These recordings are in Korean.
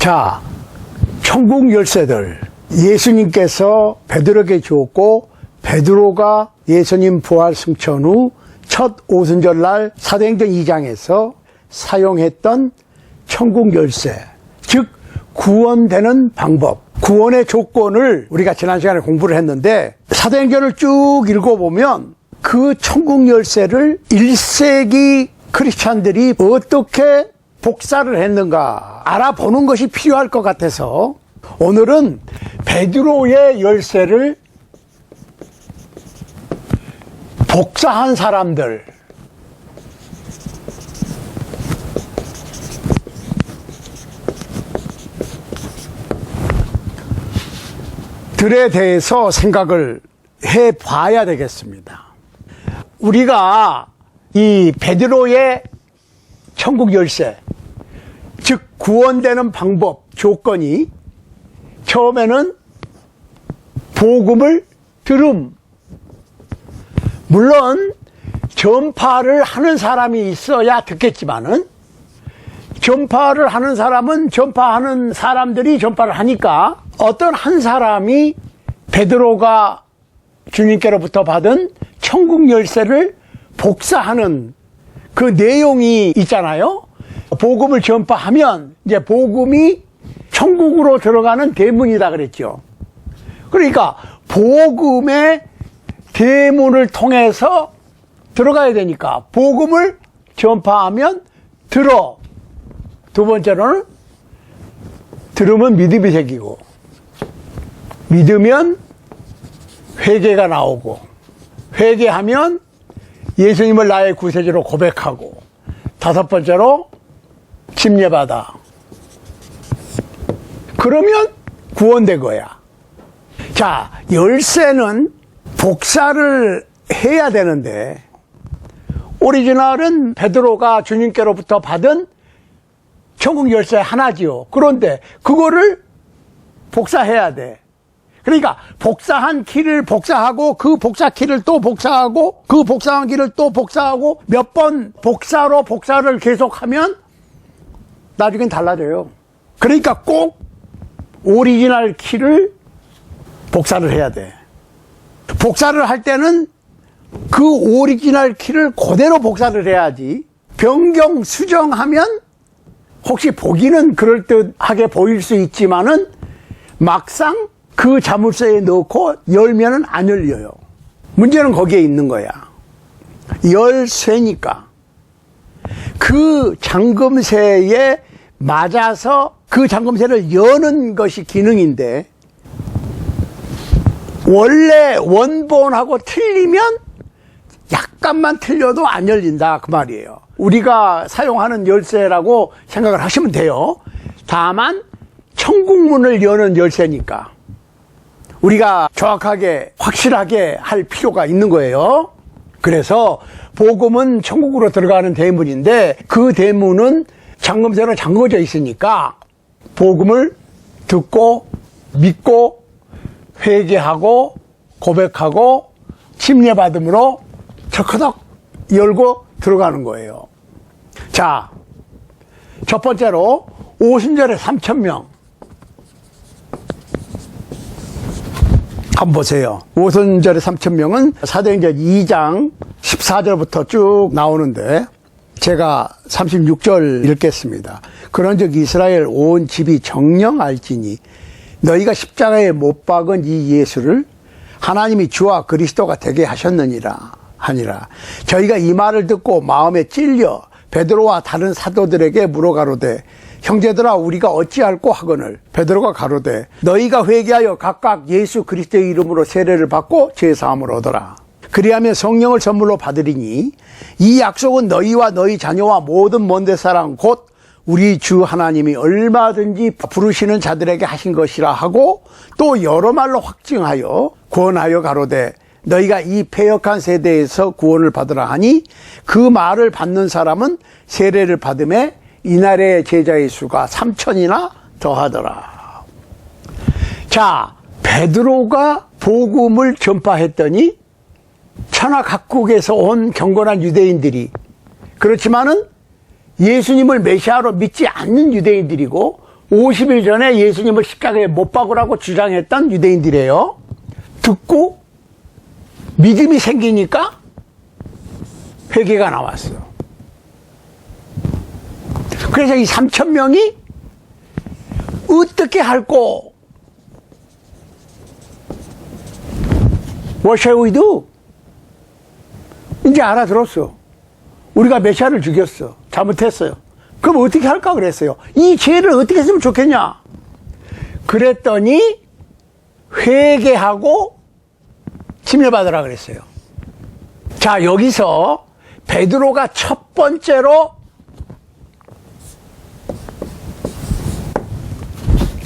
자, 천국 열쇠들 예수님께서 베드로에게 주었고 베드로가 예수님 부활 승천 후 첫 오순절날 사도행전 2장에서 사용했던 천국 열쇠, 즉 구원되는 방법, 구원의 조건을 우리가 지난 시간에 공부를 했는데 사도행전을 쭉 읽어보면 그 천국 열쇠를 1세기 크리스찬들이 어떻게 복사를 했는가 알아보는 것이 필요할 것 같아서 오늘은 베드로의 열쇠를 복사한 사람들, 들에 대해서 생각을 해 봐야 되겠습니다. 우리가 이 베드로의 천국 열쇠, 즉 구원되는 방법, 조건이 처음에는 복음을 들음, 물론 전파를 하는 사람이 있어야 듣겠지만은 전파를 하는 사람은 전파하는 사람들이 전파를 하니까 어떤 한 사람이 베드로가 주님께로부터 받은 천국 열쇠를 복사하는 그 내용이 있잖아요. 복음을 전파하면 이제 복음이 천국으로 들어가는 대문이다 그랬죠. 그러니까 복음의 대문을 통해서 들어가야 되니까 복음을 전파하면 들어. 두 번째로는 들으면 믿음이 생기고 믿으면 회개가 나오고 회개하면 예수님을 나의 구세주로 고백하고 다섯 번째로 침례받아. 그러면 구원된 거야. 자, 열쇠는 복사를 해야 되는데 오리지널은 베드로가 주님께로부터 받은 천국 열쇠 하나지요. 그런데 그거를 복사해야 돼. 그러니까 복사한 키를 복사하고 그 복사 키를 또 복사하고 그 복사한 키를 또 복사하고 몇 번 복사로 복사를 계속하면 나중엔 달라져요. 그러니까 꼭 오리지널 키를 복사를 해야 돼. 복사를 할 때는 그 오리지널 키를 그대로 복사를 해야지 변경 수정하면 혹시 보기는 그럴듯하게 보일 수 있지만은 막상 그 자물쇠에 넣고 열면은 안 열려요. 문제는 거기에 있는 거야. 열쇠니까 그 잠금쇠에 맞아서 그 잠금쇠를 여는 것이 기능인데 원래 원본하고 틀리면 약간만 틀려도 안 열린다 그 말이에요. 우리가 사용하는 열쇠라고 생각을 하시면 돼요. 다만 천국문을 여는 열쇠니까 우리가 정확하게 확실하게 할 필요가 있는 거예요. 그래서 복음은 천국으로 들어가는 대문인데 그 대문은 잠금쇠로 잠궈져 있으니까 복음을 듣고 믿고 회개하고 고백하고 침례받음으로 척커덕 열고 들어가는 거예요. 자, 첫 번째로 오순절에 3,000명 한번 보세요. 오순절에 3,000명은 사도행전 2장 14절부터 쭉 나오는데 제가 36절 읽겠습니다. 그런즉 이스라엘 온 집이 정녕 알지니 너희가 십자가에 못 박은 이 예수를 하나님이 주와 그리스도가 되게 하셨느니라 하니라. 저희가 이 말을 듣고 마음에 찔려 베드로와 다른 사도들에게 물어가로되 형제들아 우리가 어찌할꼬 하거늘 베드로가 가로되 너희가 회개하여 각각 예수 그리스도의 이름으로 세례를 받고 죄사함을 얻어라. 그리하면 성령을 선물로 받으리니 이 약속은 너희와 너희 자녀와 모든 먼데 사람 곧 우리 주 하나님이 얼마든지 부르시는 자들에게 하신 것이라 하고 또 여러 말로 확증하여 구원하여 가로되 너희가 이 패역한 세대에서 구원을 받으라 하니 그 말을 받는 사람은 세례를 받음에 이날의 제자의 수가 3,000이나 더하더라. 자, 베드로가 복음을 전파했더니 천하 각국에서 온 경건한 유대인들이, 그렇지만은 예수님을 메시아로 믿지 않는 유대인들이고 50일 전에 예수님을 십자가에 못 박으라고 주장했던 유대인들이에요. 듣고 믿음이 생기니까 회개가 나왔어. 그래서 이 3,000명이 어떻게 할꼬? What shall we do? 이제 알아들었어. 우리가 메시아를 죽였어. 잘못했어요. 그럼 어떻게 할까 그랬어요. 이 죄를 어떻게 했으면 좋겠냐? 그랬더니 회개하고 침례받으라 그랬어요. 자, 여기서 베드로가 첫 번째로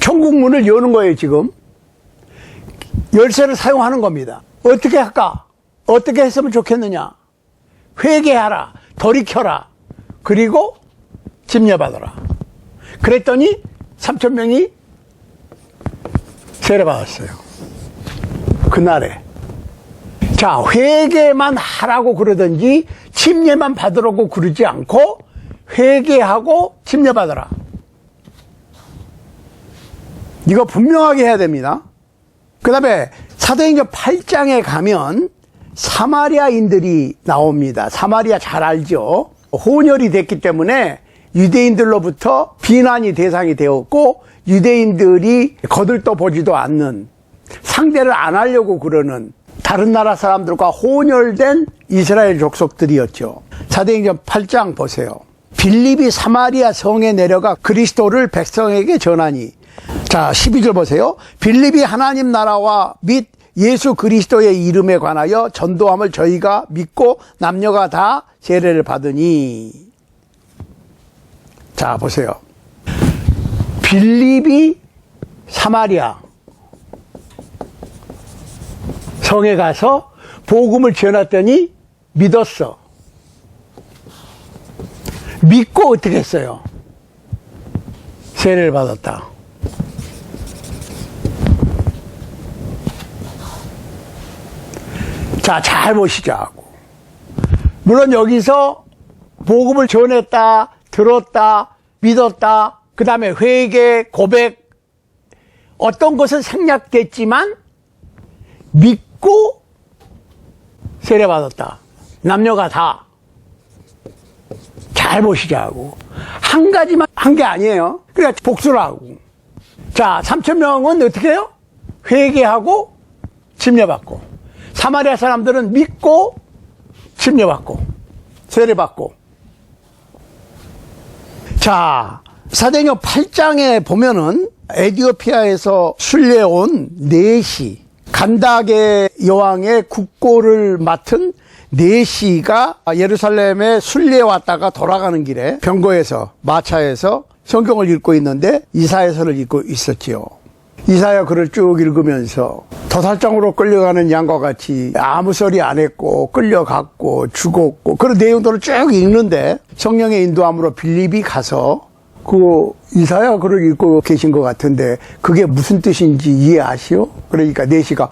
천국 문을 여는 거예요. 지금 열쇠를 사용하는 겁니다. 어떻게 할까? 어떻게 했으면 좋겠느냐? 회개하라, 돌이켜라, 그리고 침례받아라. 그랬더니 3,000명이 세례받았어요. 그날에. 자, 회개만 하라고 그러든지 침례만 받으라고 그러지 않고 회개하고 침례받아라. 이거 분명하게 해야 됩니다. 그 다음에 사도행전 8장에 가면 사마리아인들이 나옵니다. 사마리아 잘 알죠? 혼혈이 됐기 때문에 유대인들로부터 비난이 대상이 되었고, 유대인들이 거들떠 보지도 않는, 상대를 안 하려고 그러는 다른 나라 사람들과 혼혈된 이스라엘 족속들이었죠. 사도행전 8장 보세요. 빌립이 사마리아 성에 내려가 그리스도를 백성에게 전하니. 자, 12절 보세요. 빌립이 하나님 나라와 및 예수 그리스도의 이름에 관하여 전도함을 저희가 믿고 남녀가 다 세례를 받으니. 자, 보세요. 빌립이 사마리아 성에 가서 복음을 전했더니 믿었어. 믿고 어떻게 했어요? 세례를 받았다. 자, 잘 보시자고. 물론 여기서 복음을 전했다, 들었다, 믿었다, 그 다음에 회개, 고백, 어떤 것은 생략됐지만 믿고 세례받았다. 남녀가 다. 잘 보시자고. 한 가지만 한 게 아니에요. 그러니까 복수를 하고. 자, 3,000명은 어떻게 해요? 회개하고 침례받고. 사마리아 사람들은 믿고 침례받고 세례받고. 자, 사도행전 8장에 보면은 에티오피아에서 순례온 네시, 간다게 여왕의 국고를 맡은 네시가 예루살렘에 순례 왔다가 돌아가는 길에 병거에서, 마차에서 성경을 읽고 있는데 이사야서를 읽고 있었지요. 이사야 글을 쭉 읽으면서 도살장으로 끌려가는 양과 같이 아무 소리 안 했고 끌려갔고 죽었고 그런 내용들을 쭉 읽는데 성령의 인도함으로 빌립이 가서 그 이사야 글을 읽고 계신 것 같은데 그게 무슨 뜻인지 이해하시오? 그러니까 네시가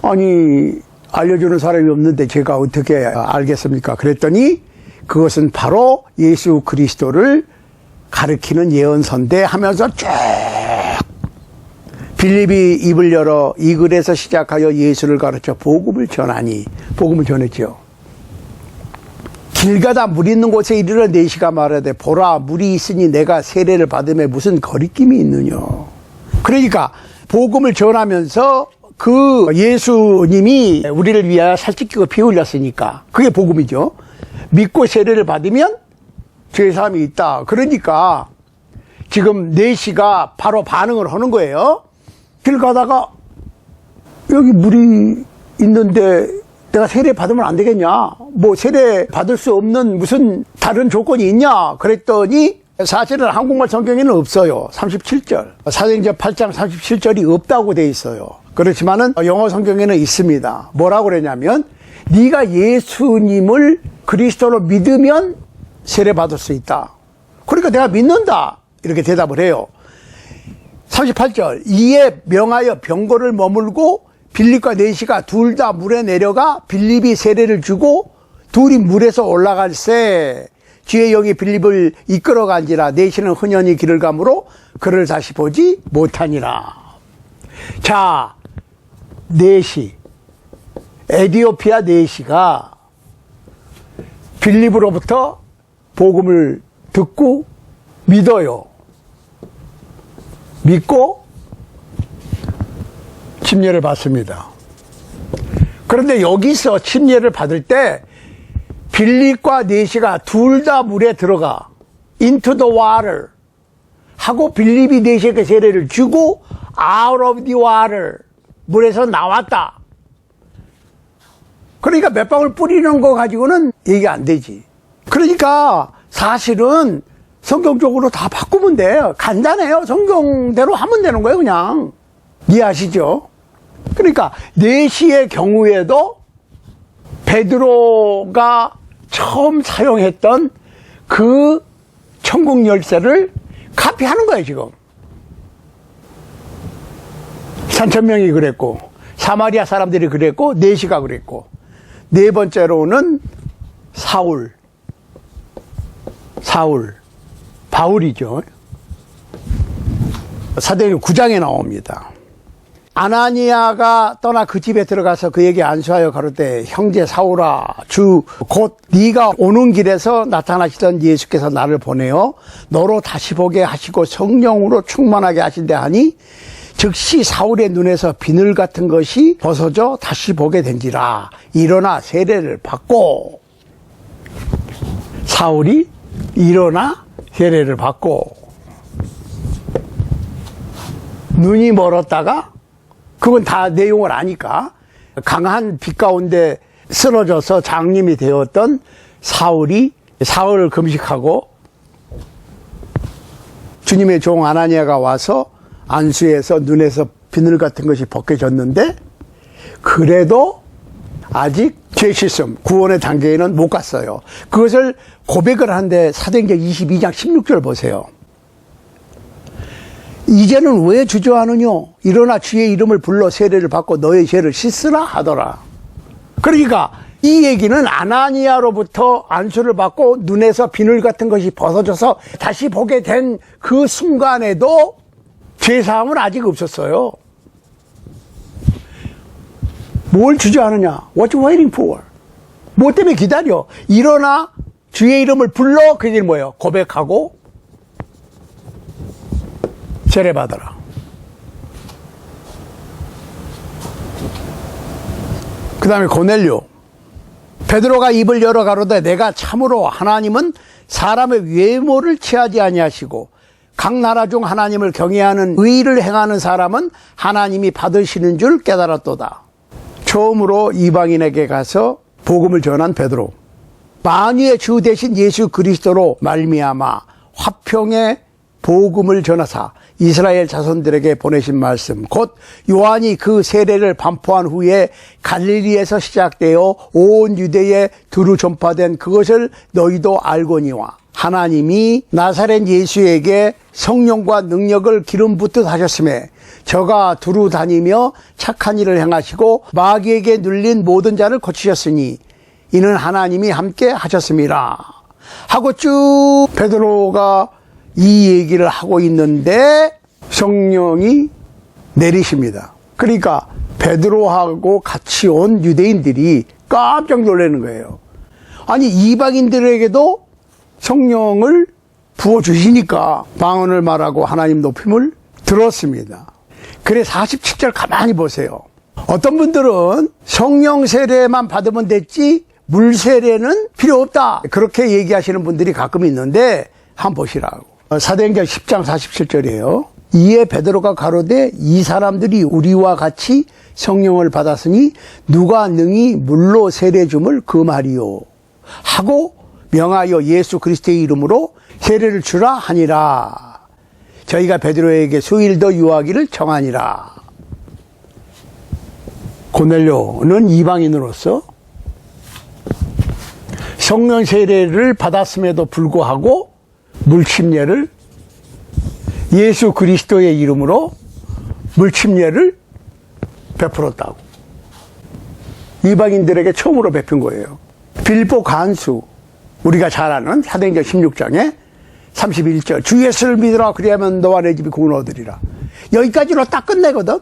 아니 알려주는 사람이 없는데 제가 어떻게 알겠습니까? 그랬더니 그것은 바로 예수 그리스도를 가리키는 예언서인데 하면서 쭉 빌립이 입을 열어 이 글에서 시작하여 예수를 가르쳐 복음을 전하니. 복음을 전했죠. 길 가다 물 있는 곳에 이르러 네시가 말하되 보라 물이 있으니 내가 세례를 받음에 무슨 거리낌이 있느냐. 그러니까 복음을 전하면서 그 예수님이 우리를 위하여 살찌끼고 피 흘렸으니까 그게 복음이죠. 믿고 세례를 받으면 죄 사함이 있다. 그러니까 지금 네시가 바로 반응을 하는 거예요. 길 가다가 여기 물이 있는데 내가 세례 받으면 안 되겠냐? 뭐 세례 받을 수 없는 무슨 다른 조건이 있냐? 그랬더니 사실은 한국말 성경에는 없어요. 37절. 사도행전 8장 37절이 없다고 돼 있어요. 그렇지만은 영어 성경에는 있습니다. 뭐라고 그러냐면 네가 예수님을 그리스도로 믿으면 세례 받을 수 있다. 그러니까 내가 믿는다. 이렇게 대답을 해요. 38절. 이에 명하여 병거를 머물고 빌립과 네시가 둘 다 물에 내려가 빌립이 세례를 주고 둘이 물에서 올라갈새 주의 영이 빌립을 이끌어간지라 내시는 흔연히 길을 가므로 그를 다시 보지 못하니라. 자, 내시, 에디오피아 내시가 빌립으로부터 복음을 듣고 믿어요. 믿고 침례를 받습니다. 그런데 여기서 침례를 받을 때 빌립과 내시가 둘 다 물에 들어가 into the water 하고 빌립이 내시에게 세례를 주고 out of the water 물에서 나왔다. 그러니까 몇 방울 뿌리는 거 가지고는 얘기 안 되지. 그러니까 사실은 성경적으로 다 바꾸면 돼요. 간단해요. 성경대로 하면 되는 거예요, 그냥. 이해하시죠? 그러니까 내시의 경우에도 베드로가 처음 사용했던 그 천국 열쇠를 카피하는 거예요, 지금. 3,000명이 그랬고, 사마리아 사람들이 그랬고, 내시가 그랬고, 네 번째로는 바울이죠. 사도행전 9장에 나옵니다. 아나니아가 떠나 그 집에 들어가서 그에게 안수하여 가로되 형제 사울아 주 곧 네가 오는 길에서 나타나시던 예수께서 나를 보내어 너로 다시 보게 하시고 성령으로 충만하게 하신대 하니 즉시 사울의 눈에서 비늘 같은 것이 벗어져 다시 보게 된지라. 일어나 세례를 받고, 사울이 일어나 세례를 받고, 눈이 멀었다가, 그건 다 내용을 아니까, 강한 빛 가운데 쓰러져서 장님이 되었던 사울이 사흘을 금식하고 주님의 종 아나니아가 와서 안수해서 눈에서 비늘 같은 것이 벗겨졌는데 그래도 아직 죄 씻음, 구원의 단계에는 못 갔어요. 그것을 고백을 하는데 사도행전 22장 16절 보세요. 이제는 왜 주저하느냐? 일어나 주의 이름을 불러 세례를 받고 너의 죄를 씻으라 하더라. 그러니까 이 얘기는 아나니아로부터 안수를 받고 눈에서 비늘 같은 것이 벗어져서 다시 보게 된 그 순간에도 죄사함은 아직 없었어요. 뭘 주저하느냐? What you waiting for? 뭐 때문에 기다려? 일어나 주의 이름을 불러. 그 일 뭐예요? 고백하고 세례받아라. 그 다음에 고넬료. 베드로가 입을 열어 가로되 내가 참으로 하나님은 사람의 외모를 취하지 아니하시고 각 나라 중 하나님을 경외하는 의를 행하는 사람은 하나님이 받으시는 줄 깨달았도다. 처음으로 이방인에게 가서 복음을 전한 베드로. 만유의 주 대신 예수 그리스도로 말미암아 화평의 복음을 전하사 이스라엘 자손들에게 보내신 말씀 곧 요한이 그 세례를 반포한 후에 갈릴리에서 시작되어 온 유대에 두루 전파된 그것을 너희도 알거니와 하나님이 나사렛 예수에게 성령과 능력을 기름 붓듯 하셨음에 저가 두루 다니며 착한 일을 행하시고 마귀에게 눌린 모든 자를 고치셨으니 이는 하나님이 함께 하셨습니다 하고 쭉 베드로가 이 얘기를 하고 있는데 성령이 내리십니다. 그러니까 베드로하고 같이 온 유대인들이 깜짝 놀라는 거예요. 아니 이방인들에게도 성령을 부어주시니까 방언을 말하고 하나님 높임을 들었습니다. 그래 47절 가만히 보세요. 어떤 분들은 성령 세례만 받으면 됐지 물 세례는 필요 없다 그렇게 얘기하시는 분들이 가끔 있는데 한번 보시라고. 사도행전 10장 47절이에요. 이에 베드로가 가로되 이 사람들이 우리와 같이 성령을 받았으니 누가 능히 물로 세례 줌을 금하리요 하고 명하여 예수 그리스도의 이름으로 세례를 주라 하니라. 저희가 베드로에게 수일 더 유하기를 청하니라. 고넬료는 이방인으로서 성령 세례를 받았음에도 불구하고 물침례를 예수 그리스도의 이름으로 물침례를 베풀었다고. 이방인들에게 처음으로 베푼 거예요. 빌보 간수 우리가 잘 아는 사도행전 16장에 31절 주 예수를 믿으라 그리하면 너와 내 집이 구원 얻으리라. 여기까지로 딱 끝내거든.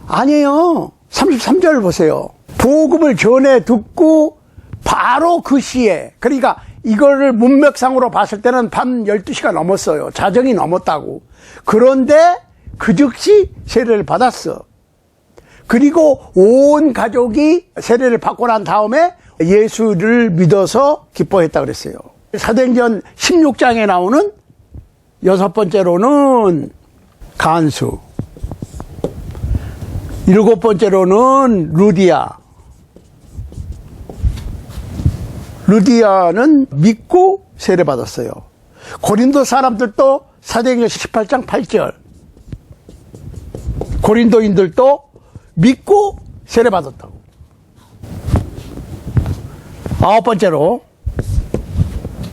아니에요. 33절 보세요. 복음을 전해 듣고 바로 그 시에, 그러니까 이거를 문맥상으로 봤을 때는 밤 12시가 넘었어요. 자정이 넘었다고. 그런데 그 즉시 세례를 받았어. 그리고 온 가족이 세례를 받고 난 다음에 예수를 믿어서 기뻐했다 그랬어요. 사도행전 16장에 나오는 여섯 번째로는 간수, 일곱 번째로는 루디아. 루디아는 믿고 세례받았어요. 고린도 사람들도 사도행전 18장 8절 고린도인들도 믿고 세례받았다고. 아홉 번째로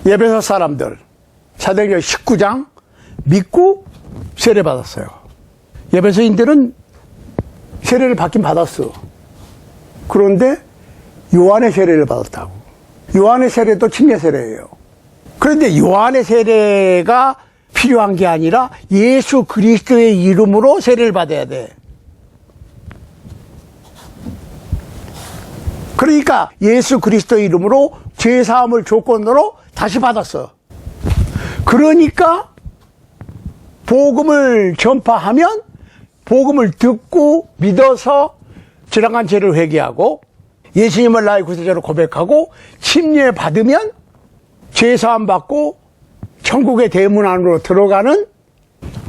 에베소 사람들 사도행전 19장 믿고 세례받았어요. 에베소인들은 세례를 받긴 받았어. 그런데 요한의 세례를 받았다고. 요한의 세례도 침례 세례예요. 그런데 요한의 세례가 필요한 게 아니라 예수 그리스도의 이름으로 세례를 받아야 돼. 그러니까 예수 그리스도의 이름으로 죄사함을 조건으로 다시 받았어. 그러니까 복음을 전파하면 복음을 듣고 믿어서 지나간 죄를 회개하고 예수님을 나의 구세주로 고백하고 침례 받으면 죄사함 받고 천국의 대문 안으로 들어가는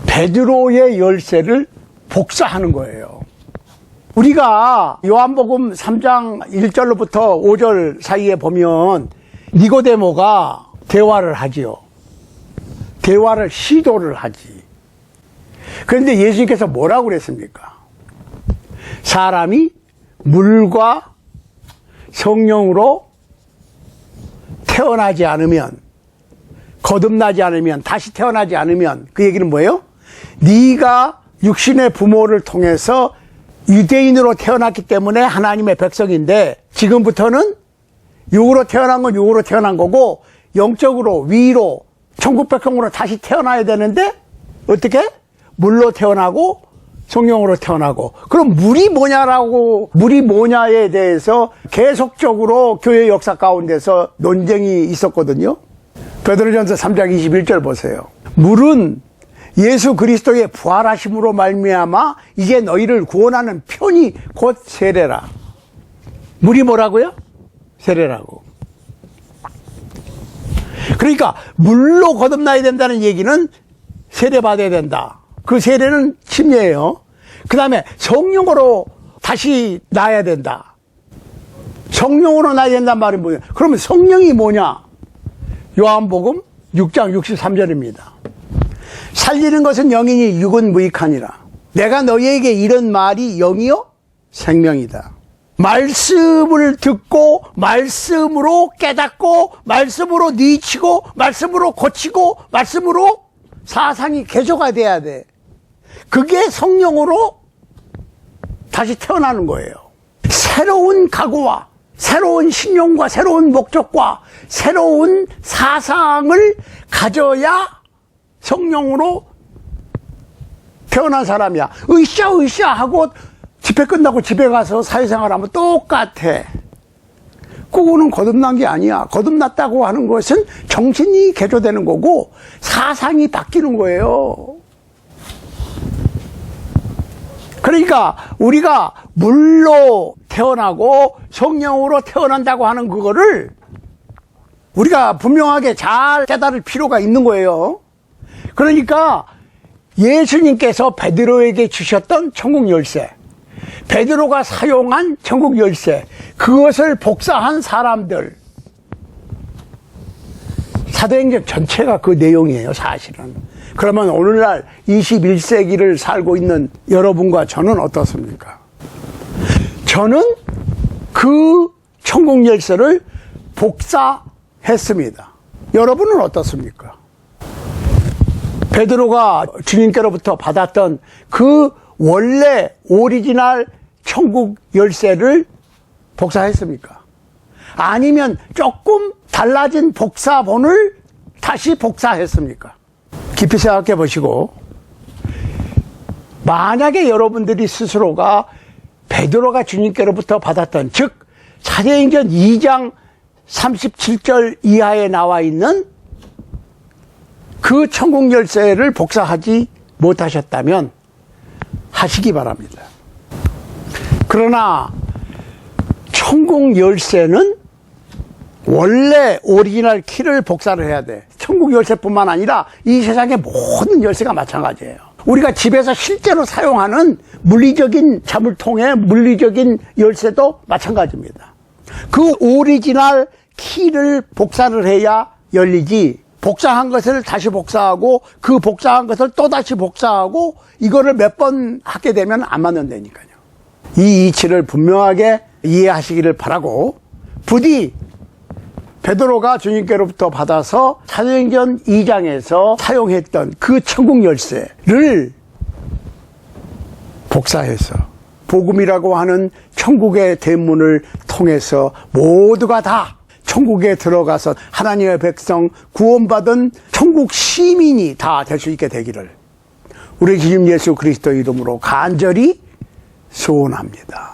베드로의 열쇠를 복사하는 거예요. 우리가 요한복음 3장 1절로부터 5절 사이에 보면 니고데모가 대화를 하지요. 대화를 시도를 하지. 그런데 예수님께서 뭐라고 그랬습니까? 사람이 물과 성령으로 태어나지 않으면, 거듭나지 않으면, 다시 태어나지 않으면, 그 얘기는 뭐예요? 네가 육신의 부모를 통해서 유대인으로 태어났기 때문에 하나님의 백성인데 지금부터는 육으로 태어난 건 육으로 태어난 거고 영적으로 위로 천국 백성으로 다시 태어나야 되는데 어떻게? 물로 태어나고 성령으로 태어나고. 그럼 물이 뭐냐에 대해서 계속적으로 교회 역사 가운데서 논쟁이 있었거든요. 베드로전서 3장 21절 보세요. 물은 예수 그리스도의 부활하심으로 말미암아 이제 너희를 구원하는 편이 곧 세례라. 물이 뭐라고요? 세례라고. 그러니까 물로 거듭나야 된다는 얘기는 세례 받아야 된다. 그 세례는 침례예요. 그 다음에 성령으로 다시 나야 된다. 성령으로 나야 된다는 말이 뭐예요? 그러면 성령이 뭐냐? 요한복음 6장 63절입니다. 살리는 것은 영이니 육은 무익하니라. 내가 너희에게 이런 말이 영이요 생명이다. 말씀을 듣고 말씀으로 깨닫고 말씀으로 뉘치고 말씀으로 고치고 말씀으로 사상이 개조가 돼야 돼. 그게 성령으로 다시 태어나는 거예요. 새로운 각오와 새로운 신용과 새로운 목적과 새로운 사상을 가져야 성령으로 태어난 사람이야. 으쌰 하고 집회 끝나고 집에 가서 사회생활하면 똑같아. 그거는 거듭난 게 아니야. 거듭났다고 하는 것은 정신이 개조되는 거고 사상이 바뀌는 거예요. 그러니까 우리가 물로 태어나고 성령으로 태어난다고 하는 그거를 우리가 분명하게 잘 깨달을 필요가 있는 거예요. 그러니까 예수님께서 베드로에게 주셨던 천국 열쇠, 베드로가 사용한 천국 열쇠, 그것을 복사한 사람들, 사도행전 전체가 그 내용이에요, 사실은. 그러면 오늘날 21세기를 살고 있는 여러분과 저는 어떻습니까? 저는 그 천국 열쇠를 복사했습니다. 여러분은 어떻습니까? 베드로가 주님께로부터 받았던 그 원래 오리지널 천국 열쇠를 복사했습니까? 아니면 조금 달라진 복사본을 다시 복사했습니까? 깊이 생각해 보시고, 만약에 여러분들이 스스로가 베드로가 주님께로부터 받았던, 즉 사도행전 2장 37절 이하에 나와 있는 그 천국 열쇠를 복사하지 못하셨다면 하시기 바랍니다. 그러나 천국 열쇠는 원래 오리지널 키를 복사를 해야 돼. 천국 열쇠뿐만 아니라 이 세상의 모든 열쇠가 마찬가지예요. 우리가 집에서 실제로 사용하는 물리적인 자물통의 물리적인 열쇠도 마찬가지입니다. 그 오리지널 키를 복사를 해야 열리지, 복사한 것을 다시 복사하고 그 복사한 것을 또 다시 복사하고 이거를 몇 번 하게 되면 안 맞는다니까요. 이 이치를 분명하게 이해하시기를 바라고, 부디 베드로가 주님께로부터 받아서 사도행전 2장에서 사용했던 그 천국 열쇠를 복사해서 복음이라고 하는 천국의 대문을 통해서 모두가 다 천국에 들어가서 하나님의 백성, 구원받은 천국 시민이 다 될 수 있게 되기를 우리 주님 예수 그리스도 이름으로 간절히 소원합니다.